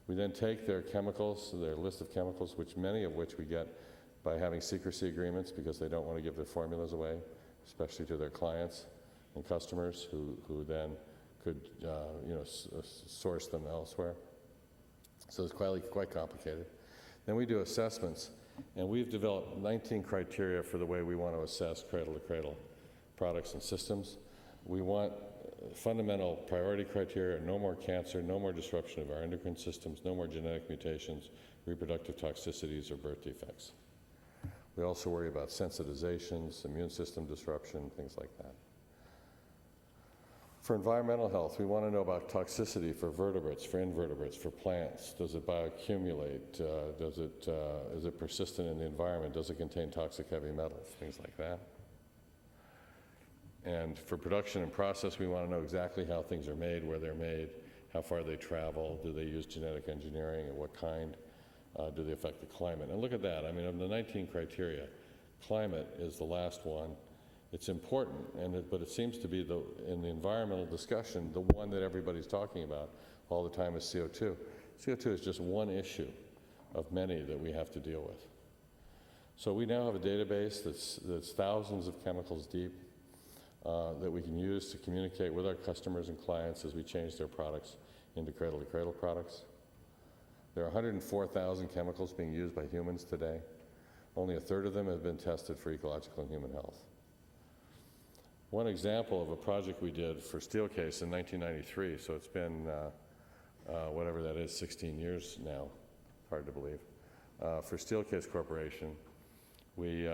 We then take their chemicals, their list of chemicals, many of which we get by having secrecy agreements because they don't want to give their formulas away, especially to their clients and customers who then could source them elsewhere. So it's quite complicated. Then we do assessments, and we've developed 19 criteria for the way we want to assess cradle-to-cradle products and systems. We want fundamental priority criteria: no more cancer, no more disruption of our endocrine systems, no more genetic mutations, reproductive toxicities, or birth defects. We also worry about sensitizations, immune system disruption, things like that. For environmental health, we want to know about toxicity for vertebrates, for invertebrates, for plants. Does it bioaccumulate? Is it persistent in the environment? Does it contain toxic heavy metals? Things like that. And for production and process, we want to know exactly how things are made, where they're made, how far they travel, do they use genetic engineering, and what kind, do they affect the climate? And look at that. I mean, of the 19 criteria, climate is the last one. It's important, but it seems to be, in the environmental discussion, the one that everybody's talking about all the time is CO2. CO2 is just one issue of many that we have to deal with. So we now have a database that's thousands of chemicals deep that we can use to communicate with our customers and clients as we change their products into cradle-to-cradle products. There are 104,000 chemicals being used by humans today. Only a third of them have been tested for ecological and human health. One example of a project we did for Steelcase in 1993, so it's been, whatever that is, 16 years now, hard to believe. For Steelcase Corporation, we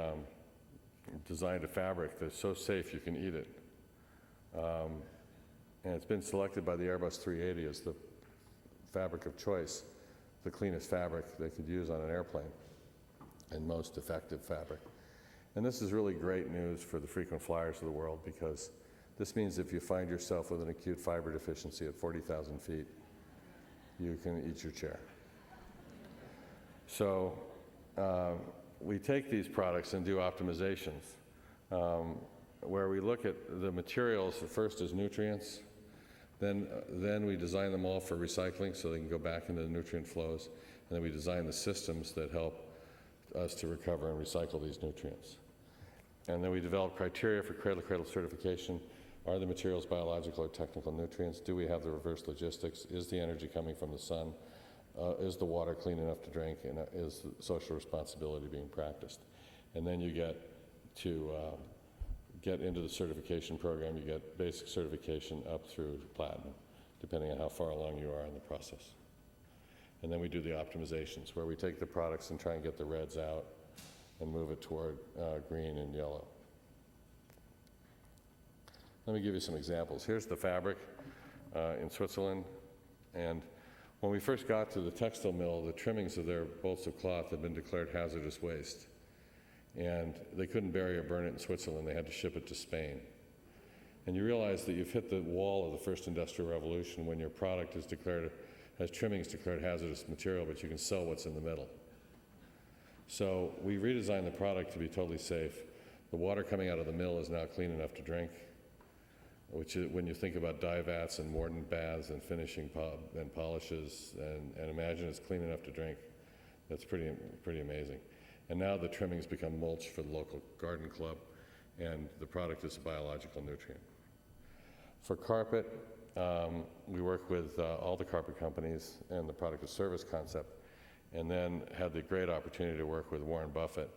designed a fabric that's so safe you can eat it. And it's been selected by the Airbus 380 as the fabric of choice, the cleanest fabric they could use on an airplane, and most effective fabric. And this is really great news for the frequent flyers of the world, because this means if you find yourself with an acute fiber deficiency at 40,000 feet, you can eat your chair. So we take these products and do optimizations, where we look at the materials first as nutrients, then we design them all for recycling so they can go back into the nutrient flows, and then we design the systems that help us to recover and recycle these nutrients. And then we develop criteria for cradle-to-cradle certification. Are the materials biological or technical nutrients? Do we have the reverse logistics? Is the energy coming from the sun? Is the water clean enough to drink? And is social responsibility being practiced? And then you get to get into the certification program. You get basic certification up through platinum, depending on how far along you are in the process. And then we do the optimizations, where we take the products and try and get the reds out and move it toward green and yellow. Let me give you some examples. Here's the fabric in Switzerland. And when we first got to the textile mill, the trimmings of their bolts of cloth had been declared hazardous waste. And they couldn't bury or burn it in Switzerland. They had to ship it to Spain. And you realize that you've hit the wall of the first industrial revolution when your product is has trimmings declared hazardous material, but you can sell what's in the middle. So we redesigned the product to be totally safe. The water coming out of the mill is now clean enough to drink. which is when you think about dye vats and mordant baths and finishing and polishes, and imagine it's clean enough to drink. That's pretty amazing. And now the trimmings become mulch for the local garden club, and the product is a biological nutrient. For carpet, we work with all the carpet companies and the product as service concept, and then had the great opportunity to work with Warren Buffett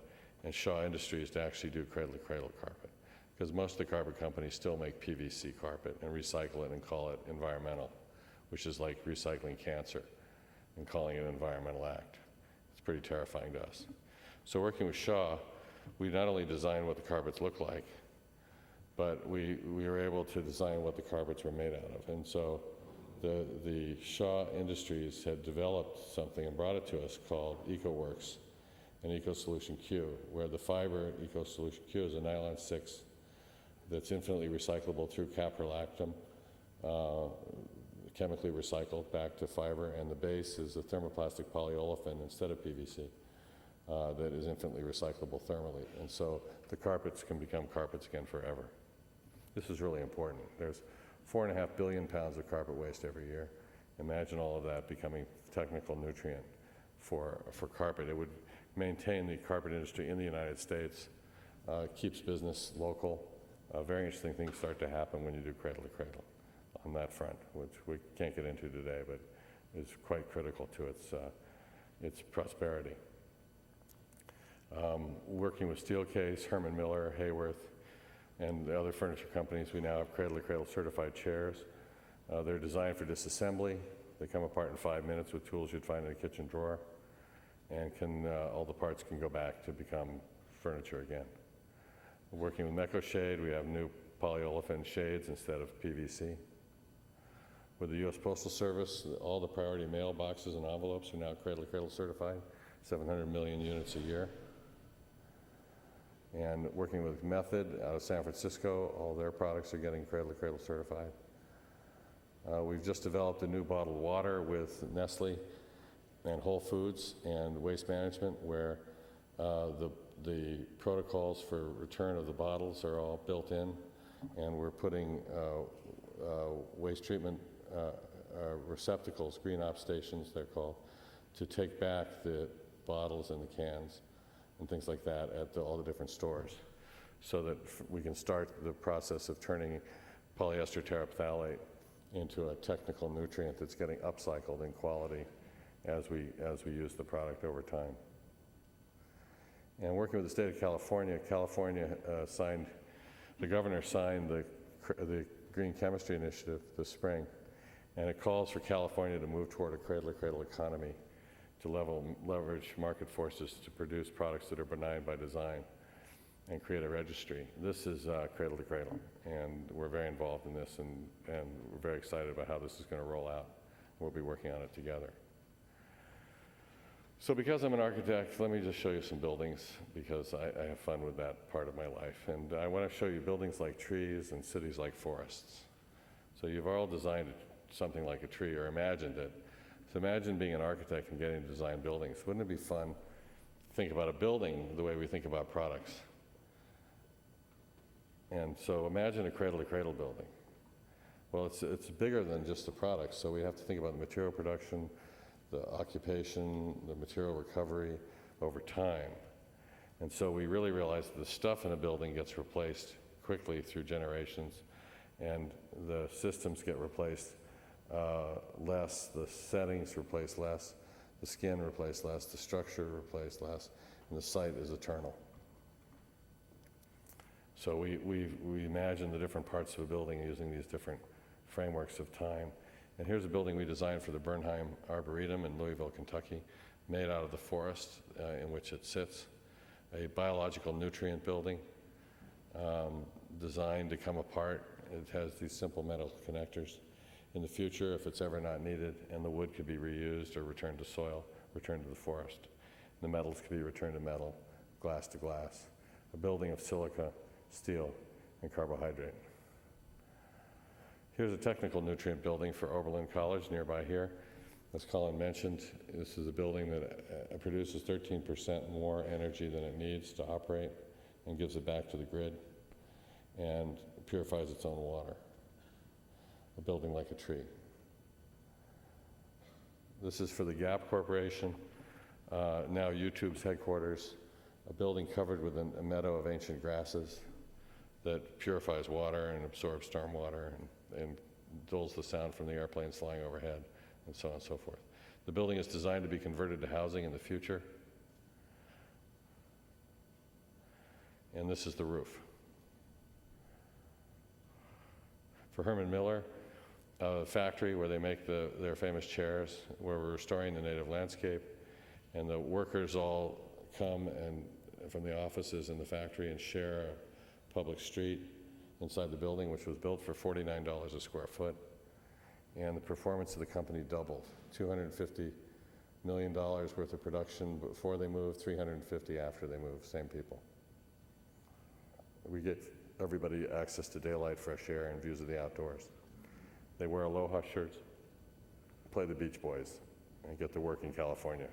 and Shaw Industries to actually do cradle-to-cradle carpet. Because most of the carpet companies still make PVC carpet and recycle it and call it environmental, which is like recycling cancer and calling it an environmental act. It's pretty terrifying to us. So working with Shaw, we not only designed what the carpets look like, but we were able to design what the carpets were made out of. And so the Shaw Industries had developed something and brought it to us called EcoWorks and EcoSolution Q, where the fiber EcoSolution Q is a nylon 6 that's infinitely recyclable through caprolactam, chemically recycled back to fiber, and the base is a thermoplastic polyolefin instead of PVC that is infinitely recyclable thermally. And so the carpets can become carpets again forever. This is really important. There's 4.5 billion pounds of carpet waste every year. Imagine all of that becoming technical nutrient for carpet. It would maintain the carpet industry in the United States, keeps business local. Very interesting things start to happen when you do cradle to cradle on that front, which we can't get into today, but is quite critical to its prosperity. Working with Steelcase, Herman Miller, Hayworth, and the other furniture companies, we now have cradle-to-cradle certified chairs. They're designed for disassembly. They come apart in 5 minutes with tools you'd find in a kitchen drawer, and all the parts can go back to become furniture again. Working with MecoShade, we have new polyolefin shades instead of PVC. With the U.S. Postal Service, all the priority mail boxes and envelopes are now cradle-to-cradle certified, 700 million units a year. And working with Method out of San Francisco, all their products are getting cradle-to-cradle certified. We've just developed a new bottled water with Nestle and Whole Foods and Waste Management, where the protocols for return of the bottles are all built in, and we're putting waste treatment receptacles, green ops stations they're called, to take back the bottles and the cans and things like that at all the different stores, so that we can start the process of turning polyester terephthalate into a technical nutrient that's getting upcycled in quality as we use the product over time. And working with the state of California, the governor signed the Green Chemistry Initiative this spring, and it calls for California to move toward a cradle-to-cradle economy to leverage market forces to produce products that are benign by design and create a registry. This is cradle to cradle, and we're very involved in this, and we're very excited about how this is going to roll out. We'll be working on it together. So because I'm an architect, let me just show you some buildings, because I have fun with that part of my life. And I want to show you buildings like trees and cities like forests. So you've all designed something like a tree or imagined it. So imagine being an architect and getting to design buildings. Wouldn't it be fun to think about a building the way we think about products? And so imagine a cradle-to-cradle building. Well, it's bigger than just the products, so we have to think about the material production, the occupation, the material recovery over time. And so we really realize that the stuff in a building gets replaced quickly through generations, and the systems get replaced less, the settings replace less, the skin replaced less, the structure replaced less, and the site is eternal. So we imagine the different parts of a building using these different frameworks of time. And here's a building we designed for the Bernheim Arboretum in Louisville, Kentucky, made out of the forest in which it sits, a biological nutrient building designed to come apart. It has these simple metal connectors. In the future, if it's ever not needed, and the wood could be reused or returned to soil, returned to the forest. The metals could be returned to metal, glass to glass. A building of silica, steel, and carbohydrate. Here's a technical nutrient building for Oberlin College nearby here. As Colin mentioned, this is a building that produces 13% more energy than it needs to operate and gives it back to the grid and purifies its own water. a building like a tree. This is for the Gap Corporation, now YouTube's headquarters, a building covered with a meadow of ancient grasses that purifies water and absorbs stormwater and dulls the sound from the airplanes flying overhead, and so on and so forth. The building is designed to be converted to housing in the future. And this is the roof. For Herman Miller, a factory where they make their famous chairs, where we're restoring the native landscape, and the workers all come and from the offices in the factory and share a public street inside the building, which was built for $49 a square foot. And the performance of the company doubled. $250 million worth of production before they moved, $350 after they moved, same people. We get everybody access to daylight, fresh air, and views of the outdoors. They wear Aloha shirts, play the Beach Boys, and get to work in California,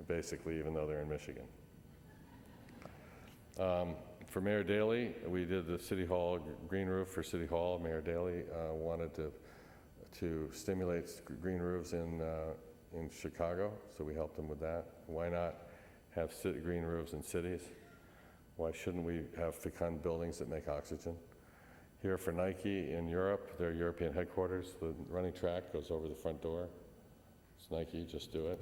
basically, even though they're in Michigan. For Mayor Daley, we did the City Hall green roof for City Hall. Mayor Daley wanted to stimulate green roofs in Chicago, so we helped him with that. Why not have green roofs in cities? Why shouldn't we have fecund buildings that make oxygen? Here for Nike in Europe, their European headquarters, the running track goes over the front door. It's Nike, just do it.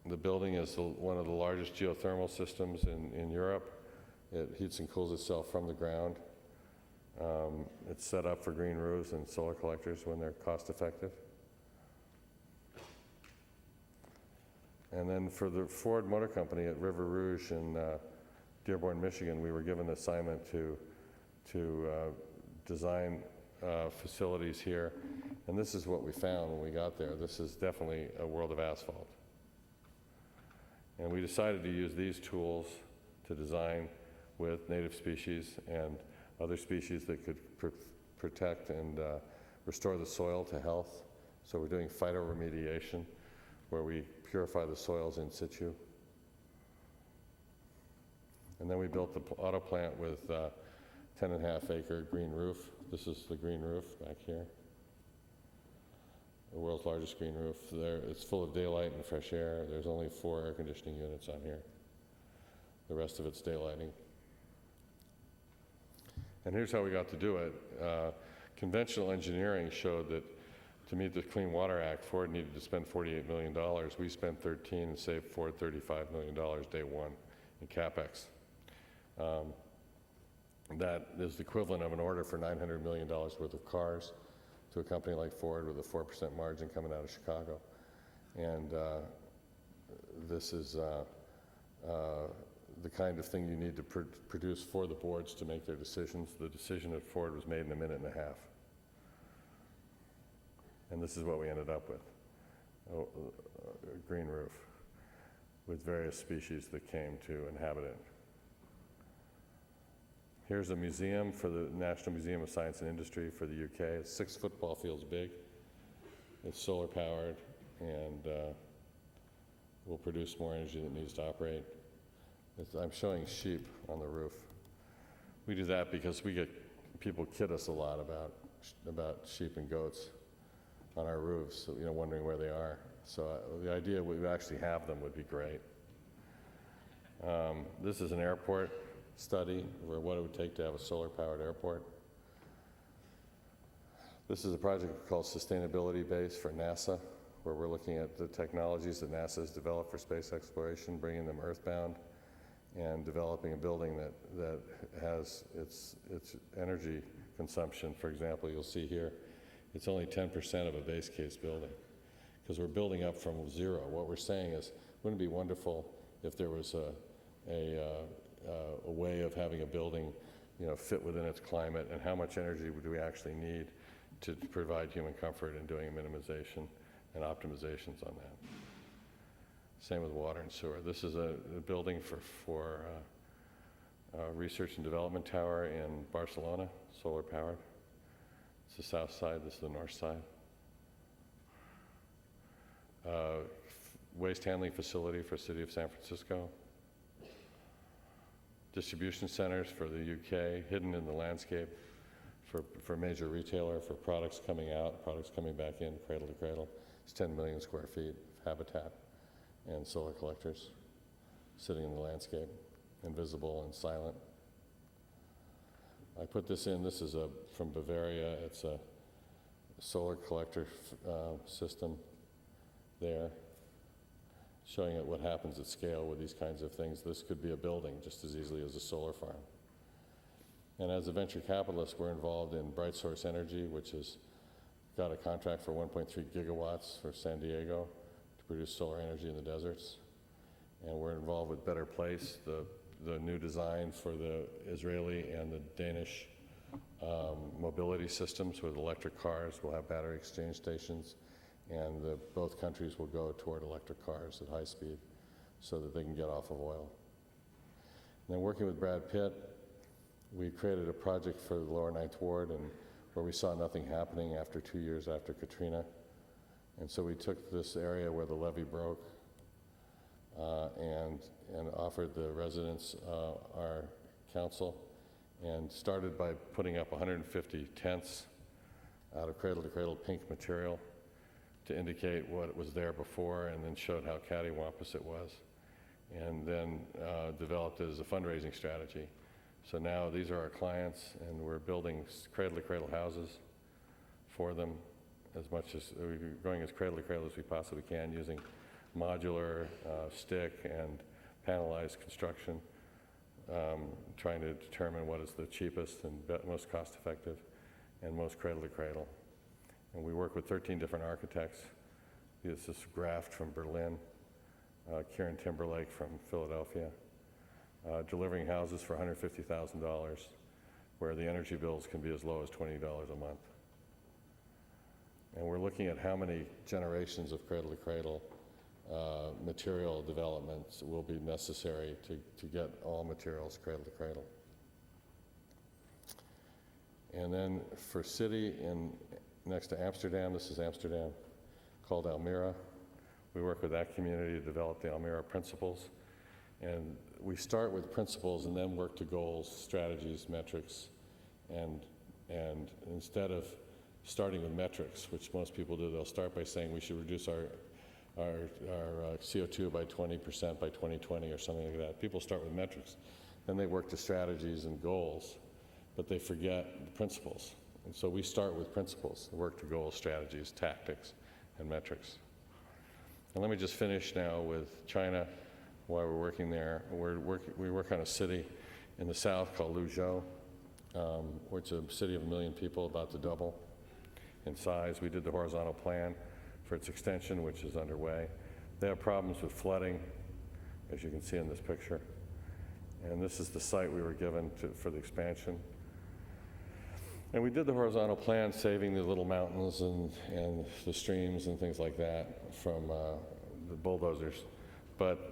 The building is one of the largest geothermal systems in Europe. It heats and cools itself from the ground. It's set up for green roofs and solar collectors when they're cost effective. And then for the Ford Motor Company at River Rouge in Dearborn, Michigan, we were given the assignment to design facilities here. And this is what we found when we got there. This is definitely a world of asphalt. And we decided to use these tools to design with native species and other species that could protect and restore the soil to health. So we're doing phytoremediation, where we purify the soils in situ. And then we built the auto plant with 10.5-acre green roof. This is the green roof back here. The world's largest green roof. It's full of daylight and fresh air. There's only 4 air conditioning units on here. The rest of it's daylighting. And here's how we got to do it. Conventional engineering showed that to meet the Clean Water Act, Ford needed to spend $48 million. We spent 13 and saved Ford $35 million day one in CapEx. That is the equivalent of an order for $900 million worth of cars to a company like Ford with a 4% margin coming out of Chicago. And this is the kind of thing you need to produce for the boards to make their decisions. The decision at Ford was made in a minute and a half. And this is what we ended up with, a green roof with various species that came to inhabit it. Here's a museum for the National Museum of Science and Industry for the UK. It's 6 football fields big. It's solar powered and will produce more energy that needs to operate. I'm showing sheep on the roof. We do that because we get people kid us a lot about sheep and goats on our roofs, wondering where they are. So the idea we actually have them would be great. This is an airport study for what it would take to have a solar-powered airport. This is a project called Sustainability Base for NASA, where we're looking at the technologies that NASA has developed for space exploration, bringing them earthbound, and developing a building that has its energy consumption. For example, you'll see here, it's only 10% of a base case building, because we're building up from zero. What we're saying is, wouldn't it be wonderful if there was a way of having a building, fit within its climate, and how much energy do we actually need to provide human comfort and doing minimization and optimizations on that. Same with water and sewer. This is a building for research and development tower in Barcelona, solar powered. It's the south side, this is the north side. Waste handling facility for City of San Francisco. Distribution centers for the UK, hidden in the landscape. for a major retailer, for products coming out, products coming back in, cradle to cradle. It's 10 million square feet of habitat and solar collectors sitting in the landscape, invisible and silent. I put this in. This is from Bavaria. It's a solar collector system there, showing it what happens at scale with these kinds of things. This could be a building just as easily as a solar farm. And as a venture capitalist, we're involved in Bright Source Energy, which has got a contract for 1.3 gigawatts for San Diego to produce solar energy in the deserts. And we're involved with Better Place, the new design for the Israeli and the Danish mobility systems with electric cars. We'll have battery exchange stations, and both countries will go toward electric cars at high speed so that they can get off of oil. And then working with Brad Pitt, we created a project for the Lower Ninth Ward, and where we saw nothing happening after 2 years after Katrina. And so we took this area where the levee broke and offered the residents our counsel, and started by putting up 150 tents out of cradle-to-cradle pink material to indicate what was there before, and then showed how cattywampus it was, and then developed it as a fundraising strategy. So now these are our clients, and we're building cradle-to-cradle houses for them as much as we're going as cradle-to-cradle as we possibly can, using modular, stick, and panelized construction, trying to determine what is the cheapest and most cost-effective and most cradle-to-cradle. And we work with 13 different architects. This is Graft from Berlin, Kieran Timberlake from Philadelphia, delivering houses for $150,000, where the energy bills can be as low as $20 a month. And we're looking at how many generations of cradle-to-cradle material developments will be necessary to get all materials cradle-to-cradle. And then for city next to Amsterdam, this is Amsterdam, called Almere. We work with that community to develop the Almere principles. And we start with principles and then work to goals, strategies, metrics, and instead of starting with metrics, which most people do, they'll start by saying we should reduce our CO2 by 20% by 2020 or something like that. People start with metrics. Then they work to strategies and goals, but they forget the principles. And so we start with principles, work to goals, strategies, tactics, and metrics. And let me just finish now with China. While we're working there, we work on a city in the south called Luzhou, which is a city of 1 million people, about to double in size. We did the horizontal plan for its extension, which is underway. They have problems with flooding, as you can see in this picture. And this is the site we were given for the expansion. And we did the horizontal plan, saving the little mountains and the streams and things like that from the bulldozers. But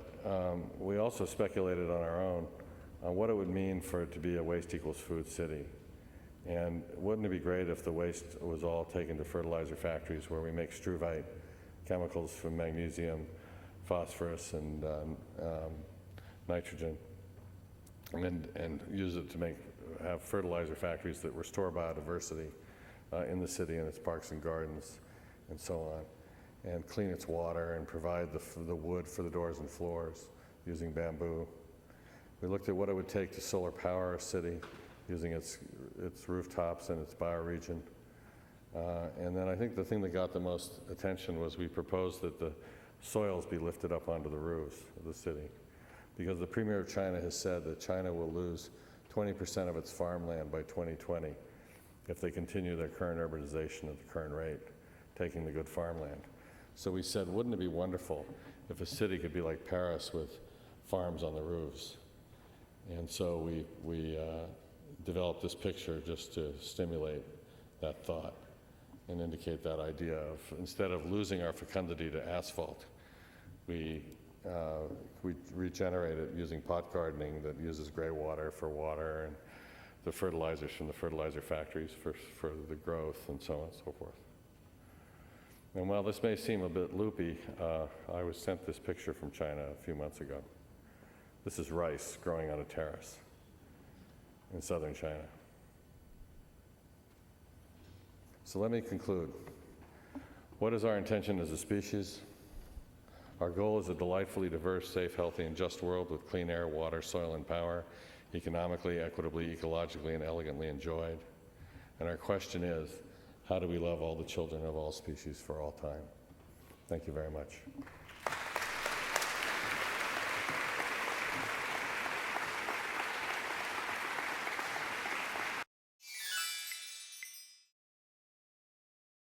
we also speculated on our own on what it would mean for it to be a waste equals food city. And wouldn't it be great if the waste was all taken to fertilizer factories where we make struvite, chemicals from magnesium, phosphorus, and nitrogen, and use it to have fertilizer factories that restore biodiversity in the city and its parks and gardens and so on, and clean its water and provide the wood for the doors and floors using bamboo. We looked at what it would take to solar power a city using its rooftops and its bioregion. And then I think the thing that got the most attention was we proposed that the soils be lifted up onto the roofs of the city, because the Premier of China has said that China will lose 20% of its farmland by 2020 if they continue their current urbanization at the current rate, taking the good farmland. So we said, wouldn't it be wonderful if a city could be like Paris with farms on the roofs? And so we developed this picture just to stimulate that thought and indicate that idea of, instead of losing our fecundity to asphalt, we regenerate it using pot gardening that uses gray water for water, and the fertilizers from the fertilizer factories for the growth, and so on and so forth. And while this may seem a bit loopy, I was sent this picture from China a few months ago. This is rice growing on a terrace in southern China. So let me conclude. What is our intention as a species? Our goal is a delightfully diverse, safe, healthy, and just world with clean air, water, soil, and power, economically, equitably, ecologically, and elegantly enjoyed. And our question is, how do we love all the children of all species for all time? Thank you very much.